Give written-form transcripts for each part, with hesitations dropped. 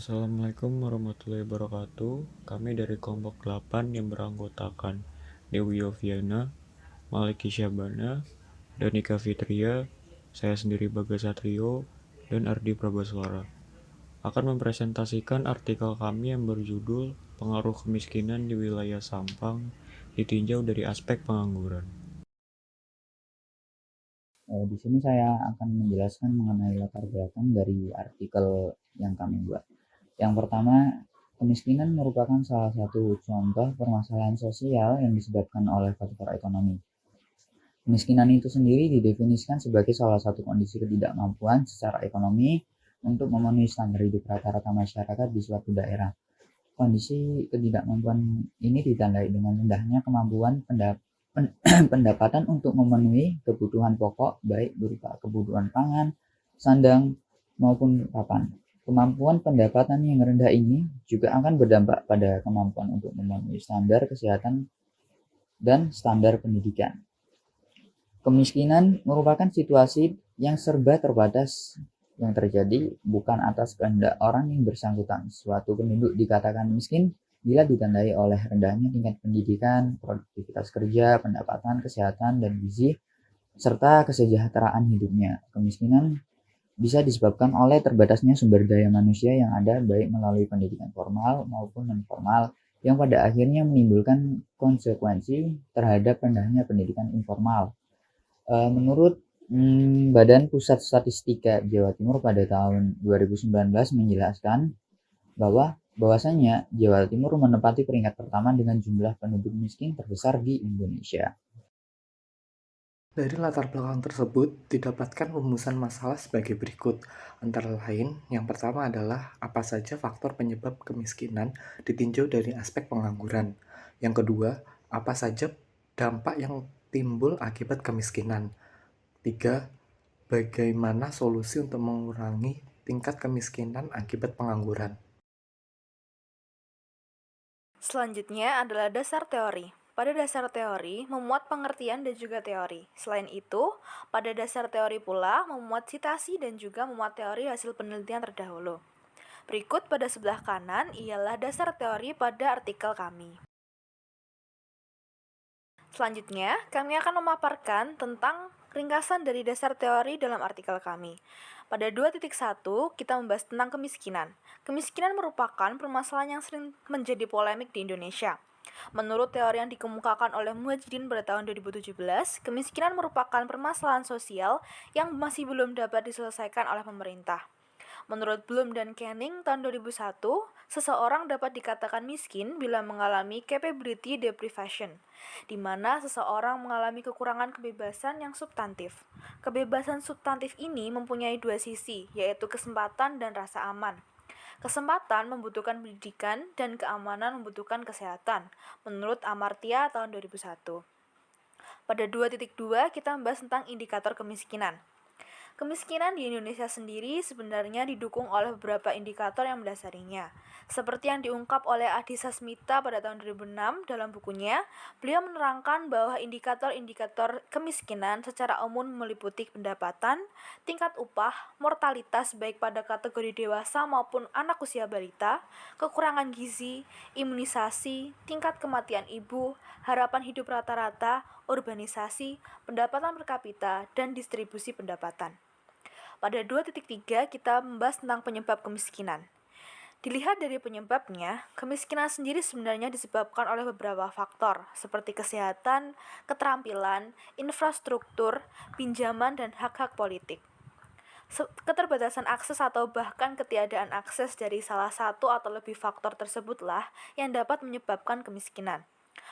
Assalamualaikum warahmatullahi wabarakatuh. Kami dari kelompok 8 yang beranggotakan Dewi Yoviana, Maliki Syabana, Danika Fitria, saya sendiri Bagas Satrio, dan Ardi Prabaswara akan mempresentasikan artikel kami yang berjudul Pengaruh Kemiskinan di Wilayah Sampang ditinjau dari aspek pengangguran. Di sini saya akan menjelaskan mengenai latar belakang dari artikel yang kami buat. Yang pertama, kemiskinan merupakan salah satu contoh permasalahan sosial yang disebabkan oleh faktor ekonomi. Kemiskinan itu sendiri didefinisikan sebagai salah satu kondisi ketidakmampuan secara ekonomi untuk memenuhi standar hidup rata-rata masyarakat di suatu daerah. Kondisi ketidakmampuan ini ditandai dengan rendahnya kemampuan pendapatan untuk memenuhi kebutuhan pokok baik berupa kebutuhan pangan, sandang, maupun papan. Kemampuan pendapatan yang rendah ini juga akan berdampak pada kemampuan untuk memenuhi standar kesehatan dan standar pendidikan. Kemiskinan merupakan situasi yang serba terbatas yang terjadi bukan atas kehendak orang yang bersangkutan. Suatu penduduk dikatakan miskin bila ditandai oleh rendahnya tingkat pendidikan, produktivitas kerja, pendapatan, kesehatan, dan gizi, serta kesejahteraan hidupnya. Kemiskinan bisa disebabkan oleh terbatasnya sumber daya manusia yang ada baik melalui pendidikan formal maupun non-formal yang pada akhirnya menimbulkan konsekuensi terhadap rendahnya pendidikan informal. Menurut Badan Pusat Statistika Jawa Timur pada tahun 2019 menjelaskan bahwasanya Jawa Timur menempati peringkat pertama dengan jumlah penduduk miskin terbesar di Indonesia. Dari latar belakang tersebut, didapatkan rumusan masalah sebagai berikut. Antara lain, yang pertama adalah apa saja faktor penyebab kemiskinan ditinjau dari aspek pengangguran. Yang kedua, apa saja dampak yang timbul akibat kemiskinan. Tiga, bagaimana solusi untuk mengurangi tingkat kemiskinan akibat pengangguran. Selanjutnya adalah dasar teori. Pada dasar teori, memuat pengertian dan juga teori. Selain itu, pada dasar teori pula memuat citasi dan juga memuat teori hasil penelitian terdahulu. Berikut pada sebelah kanan ialah dasar teori pada artikel kami. Selanjutnya, kami akan memaparkan tentang ringkasan dari dasar teori dalam artikel kami. Pada 2.1, kita membahas tentang kemiskinan. Kemiskinan merupakan permasalahan yang sering menjadi polemik di Indonesia. Menurut teori yang dikemukakan oleh Muhajidin pada tahun 2017, kemiskinan merupakan permasalahan sosial yang masih belum dapat diselesaikan oleh pemerintah. Menurut Bloom dan Canning tahun 2001, seseorang dapat dikatakan miskin bila mengalami capability deprivation, di mana seseorang mengalami kekurangan kebebasan yang substantif. Kebebasan substantif ini mempunyai dua sisi, yaitu kesempatan dan rasa aman. Kesempatan membutuhkan pendidikan dan keamanan membutuhkan kesehatan, menurut Amartya tahun 2001. Pada 2.2 kita membahas tentang indikator kemiskinan. Kemiskinan di Indonesia sendiri sebenarnya didukung oleh beberapa indikator yang mendasarinya. Seperti yang diungkap oleh Adi Sasmita pada tahun 2006 dalam bukunya, beliau menerangkan bahwa indikator-indikator kemiskinan secara umum meliputi pendapatan, tingkat upah, mortalitas baik pada kategori dewasa maupun anak usia balita, kekurangan gizi, imunisasi, tingkat kematian ibu, harapan hidup rata-rata, urbanisasi, pendapatan per kapita, dan distribusi pendapatan. Pada 2.3 kita membahas tentang penyebab kemiskinan. Dilihat dari penyebabnya, kemiskinan sendiri sebenarnya disebabkan oleh beberapa faktor seperti kesehatan, keterampilan, infrastruktur, pinjaman, dan hak-hak politik. Keterbatasan akses atau bahkan ketiadaan akses dari salah satu atau lebih faktor tersebutlah yang dapat menyebabkan kemiskinan.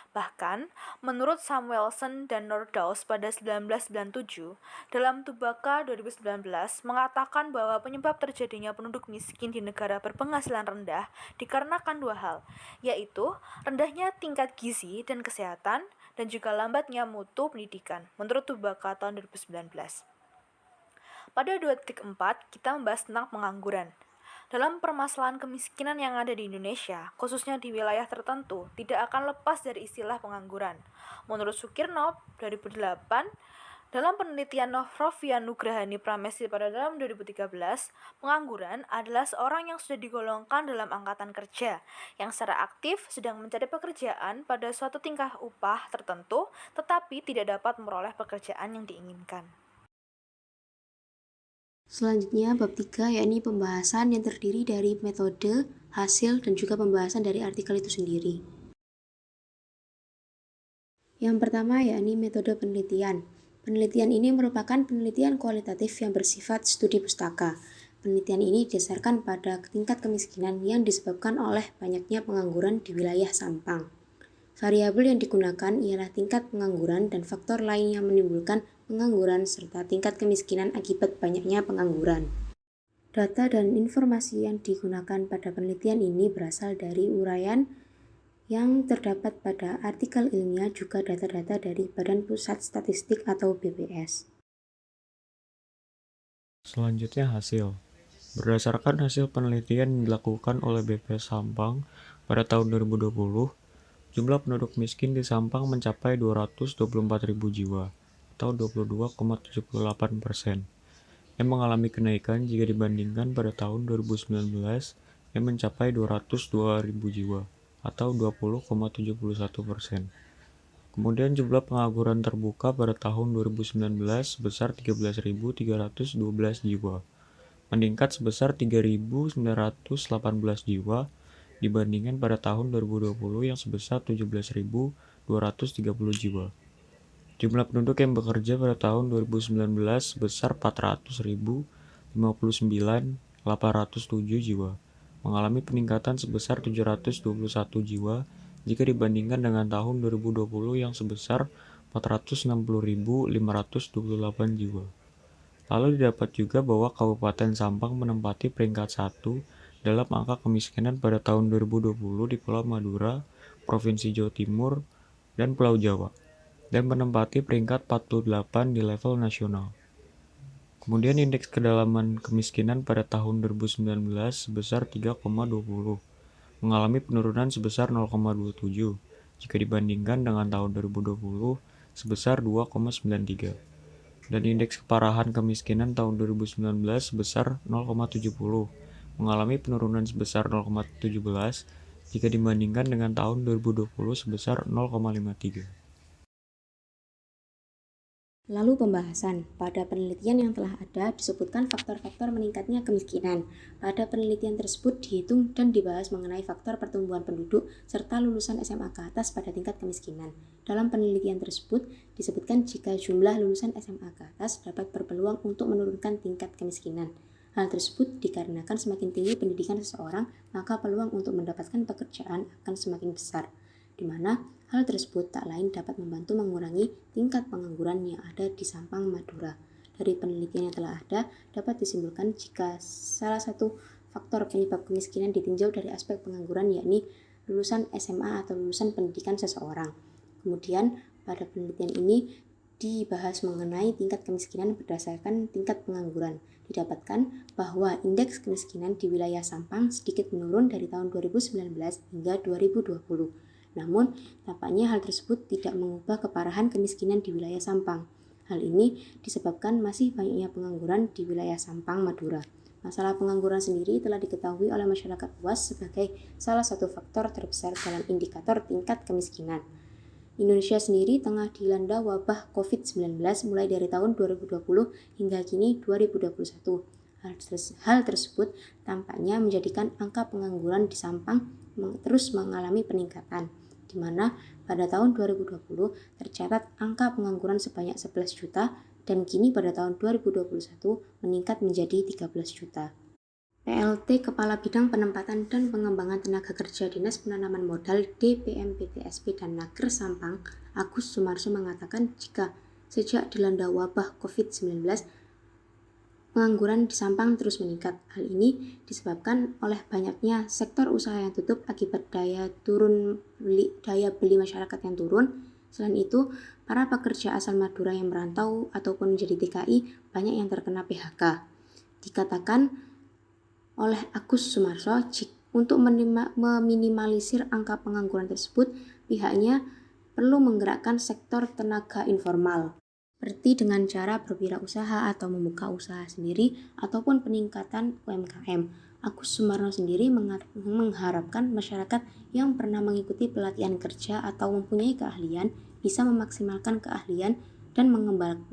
Bahkan, menurut Samuelson dan Nordhaus pada 1997, dalam Tubaka 2019 mengatakan bahwa penyebab terjadinya penduduk miskin di negara berpenghasilan rendah dikarenakan dua hal, yaitu rendahnya tingkat gizi dan kesehatan dan juga lambatnya mutu pendidikan, menurut Tubaka tahun 2019. Pada 2.4, kita membahas tentang pengangguran. Dalam permasalahan kemiskinan yang ada di Indonesia, khususnya di wilayah tertentu, tidak akan lepas dari istilah pengangguran. Menurut Sukirno 2008, Dalam penelitian Novrovia Nugrahani Pramesti pada tahun 2013, pengangguran adalah seorang yang sudah digolongkan dalam angkatan kerja, yang secara aktif sedang mencari pekerjaan pada suatu tingkat upah tertentu, tetapi tidak dapat memperoleh pekerjaan yang diinginkan. Selanjutnya bab 3 yakni pembahasan yang terdiri dari metode, hasil, dan juga pembahasan dari artikel itu sendiri. Yang pertama yakni metode penelitian. Penelitian ini merupakan penelitian kualitatif yang bersifat studi pustaka. Penelitian ini didasarkan pada tingkat kemiskinan yang disebabkan oleh banyaknya pengangguran di wilayah Sampang. Variabel yang digunakan ialah tingkat pengangguran dan faktor lain yang menimbulkan pengangguran serta tingkat kemiskinan akibat banyaknya pengangguran. Data dan informasi yang digunakan pada penelitian ini berasal dari uraian yang terdapat pada artikel ilmiah juga data-data dari Badan Pusat Statistik atau BPS. Selanjutnya hasil. Berdasarkan hasil penelitian yang dilakukan oleh BPS Sampang pada tahun 2020, jumlah penduduk miskin di Sampang mencapai 224.000 jiwa atau 22,78%, yang mengalami kenaikan jika dibandingkan pada tahun 2019 yang mencapai 202.000 jiwa atau 20,71%. Kemudian jumlah pengangguran terbuka pada tahun 2019 sebesar 13.312 jiwa, meningkat sebesar 3.918 jiwa dibandingkan pada tahun 2020 yang sebesar 17.230 jiwa. Jumlah penduduk yang bekerja pada tahun 2019 sebesar 400.059.807 jiwa, mengalami peningkatan sebesar 721 jiwa jika dibandingkan dengan tahun 2020 yang sebesar 460.528 jiwa. Lalu didapat juga bahwa Kabupaten Sampang menempati peringkat 1 dalam angka kemiskinan pada tahun 2020 di Pulau Madura, Provinsi Jawa Timur, dan Pulau Jawa, dan menempati peringkat 48 di level nasional. Kemudian indeks kedalaman kemiskinan pada tahun 2019 sebesar 3,20, mengalami penurunan sebesar 0,27 jika dibandingkan dengan tahun 2020 sebesar 2,93. Dan indeks keparahan kemiskinan tahun 2019 sebesar 0,70, mengalami penurunan sebesar 0,17 jika dibandingkan dengan tahun 2020 sebesar 0,53. Lalu pembahasan. Pada penelitian yang telah ada disebutkan faktor-faktor meningkatnya kemiskinan. Pada penelitian tersebut dihitung dan dibahas mengenai faktor pertumbuhan penduduk serta lulusan SMA ke atas pada tingkat kemiskinan. Dalam penelitian tersebut disebutkan jika jumlah lulusan SMA ke atas dapat berpeluang untuk menurunkan tingkat kemiskinan. Hal tersebut dikarenakan semakin tinggi pendidikan seseorang, maka peluang untuk mendapatkan pekerjaan akan semakin besar, di mana hal tersebut tak lain dapat membantu mengurangi tingkat pengangguran yang ada di Sampang, Madura. Dari penelitian yang telah ada, dapat disimpulkan jika salah satu faktor penyebab kemiskinan ditinjau dari aspek pengangguran yakni lulusan SMA atau lulusan pendidikan seseorang. Kemudian pada penelitian ini dibahas mengenai tingkat kemiskinan berdasarkan tingkat pengangguran. Didapatkan bahwa indeks kemiskinan di wilayah Sampang sedikit menurun dari tahun 2019 hingga 2020. Namun, tampaknya hal tersebut tidak mengubah keparahan kemiskinan di wilayah Sampang. Hal ini disebabkan masih banyaknya pengangguran di wilayah Sampang, Madura. Masalah pengangguran sendiri telah diketahui oleh masyarakat luas sebagai salah satu faktor terbesar dalam indikator tingkat kemiskinan. Indonesia sendiri tengah dilanda wabah COVID-19 mulai dari tahun 2020 hingga kini 2021. Hal tersebut tampaknya menjadikan angka pengangguran di Sampang terus mengalami peningkatan, di mana pada tahun 2020 tercatat angka pengangguran sebanyak 11 juta dan kini pada tahun 2021 meningkat menjadi 13 juta. PLT Kepala Bidang Penempatan dan Pengembangan Tenaga Kerja Dinas Penanaman Modal DPMPTSP dan Naker Sampang, Agus Sumarso mengatakan jika sejak dilanda wabah COVID-19, pengangguran di Sampang terus meningkat. Hal ini disebabkan oleh banyaknya sektor usaha yang tutup akibat daya beli masyarakat yang turun. Selain itu, para pekerja asal Madura yang merantau ataupun menjadi TKI banyak yang terkena PHK. Dikatakan oleh Agus Sumarso, untuk meminimalisir angka pengangguran tersebut, pihaknya perlu menggerakkan sektor tenaga informal. seperti dengan cara berwirausaha atau membuka usaha sendiri ataupun peningkatan UMKM. Agus Sumarno sendiri mengharapkan masyarakat yang pernah mengikuti pelatihan kerja atau mempunyai keahlian bisa memaksimalkan keahlian dan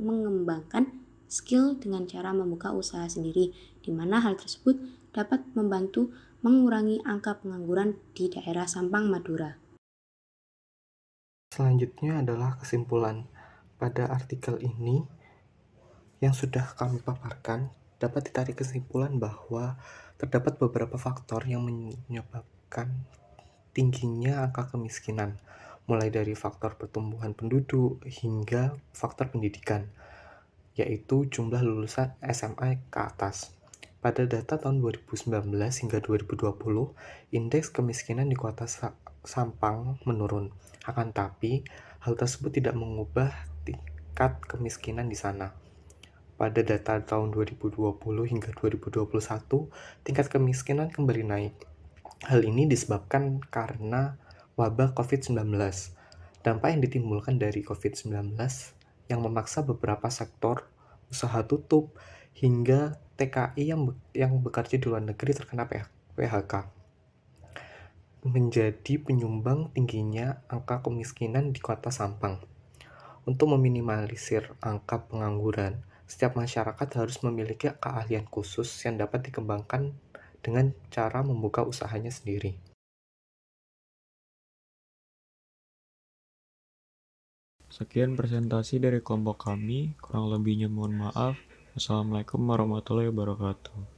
mengembangkan skill dengan cara membuka usaha sendiri, di mana hal tersebut dapat membantu mengurangi angka pengangguran di daerah Sampang, Madura. Selanjutnya adalah kesimpulan. Pada artikel ini yang sudah kami paparkan, dapat ditarik kesimpulan bahwa terdapat beberapa faktor yang menyebabkan tingginya angka kemiskinan, mulai dari faktor pertumbuhan penduduk hingga faktor pendidikan, yaitu jumlah lulusan SMA ke atas. Pada data tahun 2019 hingga 2020, indeks kemiskinan di kota Sampang menurun. Akan tapi, hal tersebut tidak mengubah tingkat kemiskinan di sana. Pada data tahun 2020 hingga 2021, tingkat kemiskinan kembali naik. Hal ini disebabkan karena wabah COVID-19. Dampak yang ditimbulkan dari COVID-19 yang memaksa beberapa sektor usaha tutup hingga TKI yang bekerja di luar negeri terkena PHK, menjadi penyumbang tingginya angka kemiskinan di kota Sampang. Untuk meminimalisir angka pengangguran, setiap masyarakat harus memiliki keahlian khusus yang dapat dikembangkan dengan cara membuka usahanya sendiri. Sekian presentasi dari kelompok kami, kurang lebihnya mohon maaf. Wassalamualaikum warahmatullahi wabarakatuh.